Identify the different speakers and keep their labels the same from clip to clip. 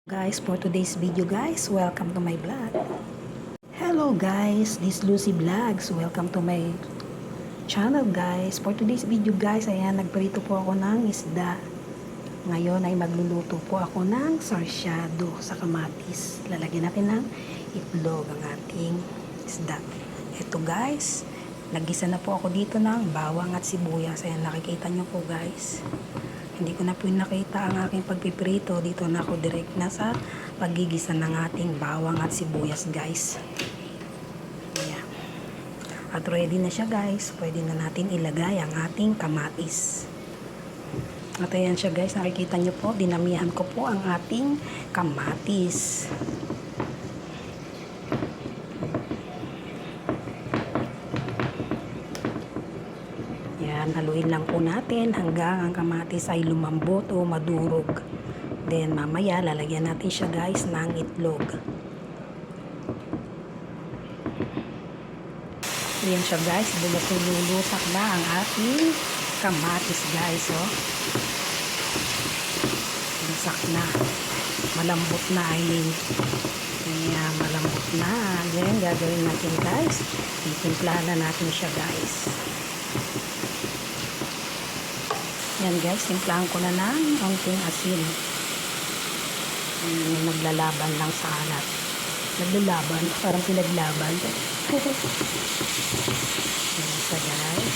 Speaker 1: Guys, for today's video guys, welcome to my vlog. Hello guys, this Lucy Vlogs. Welcome to my channel guys. For today's video guys, ayan, nagprito po ako ng isda. Ngayon ay magluluto po ako ng sarsyado sa kamatis. Lalagyan natin ng itlog ang ating isda. Ito guys, nagisa na po ako dito ng bawang at sibuyas. Ayan, nakikita nyo po guys. Hindi ko na po nakita ang aking pagpiprito. Dito na ako direct na sa paggigisa ng ating bawang at sibuyas guys. Ayan. At ready na siya guys. Pwede na natin ilagay ang ating kamatis. At ayan siya guys. Nakikita nyo po, dinamihan ko po ang ating kamatis. Yan, haluin lang po natin hanggang ang kamatis ay lumambot o madurog. Then mamaya lalagyan natin siya guys ng itlog. Yan siya guys, lulusak na ang ating kamatis guys. Oh. Lusak na. Malambot na Ayan, malambot na. Then gagawin natin guys, itimplahan na natin siya guys. Yan guys, timplahan ko na ng konting asin. Naglalaban lang sa alat. Naglalaban, parang pinaglaban. Yan siya guys.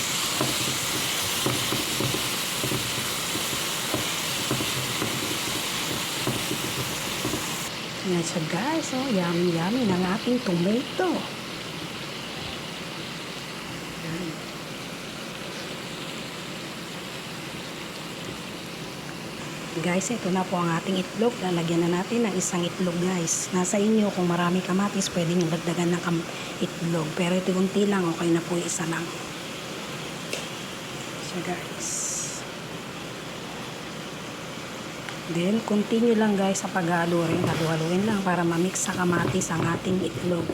Speaker 1: Yan siya guys, oh, yummy yummy ng ating tomato. Guys, ito na po ang ating itlog. Lalagyan na natin ng isang itlog guys. Nasa inyo kung marami kamatis, pwede nyo dagdagan ng itlog. Pero ito kunti lang, okay na po, isa lang. So guys. Then, continue lang guys sa paghalo rin. Halu-haluin lang para mamix sa kamatis ang ating itlog.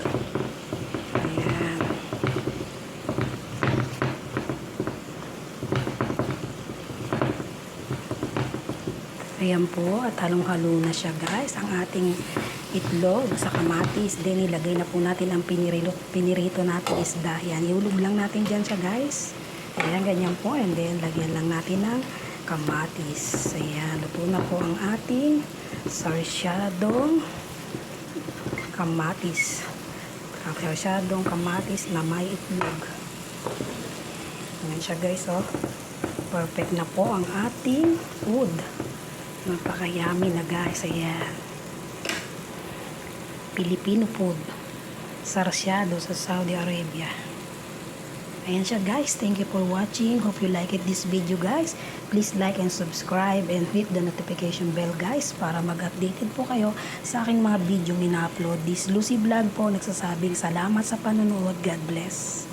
Speaker 1: Ayan. Ayan po, at halong-halo na siya guys ang ating itlog sa kamatis. Then ilagay na po natin ang pinirito natin isda. Yan, iulog lang natin dyan siya guys. Ayan, ganyan po. And then lagyan lang natin ng kamatis. Ayan, luto na po ang ating sarsyadong kamatis. Ang sarsyadong kamatis na may itlog. Ayan siya guys, oh. Perfect na po ang ating food. Napaka-yummy na guys. Ayan. Filipino food. Sarsyado sa Saudi Arabia. Ayan siya guys. Thank you for watching. Hope you like this video guys. Please like and subscribe and hit the notification bell guys para mag-updated po kayo sa aking mga video na upload. This Lucy Vlog po nagsasabing salamat sa panonood. God bless.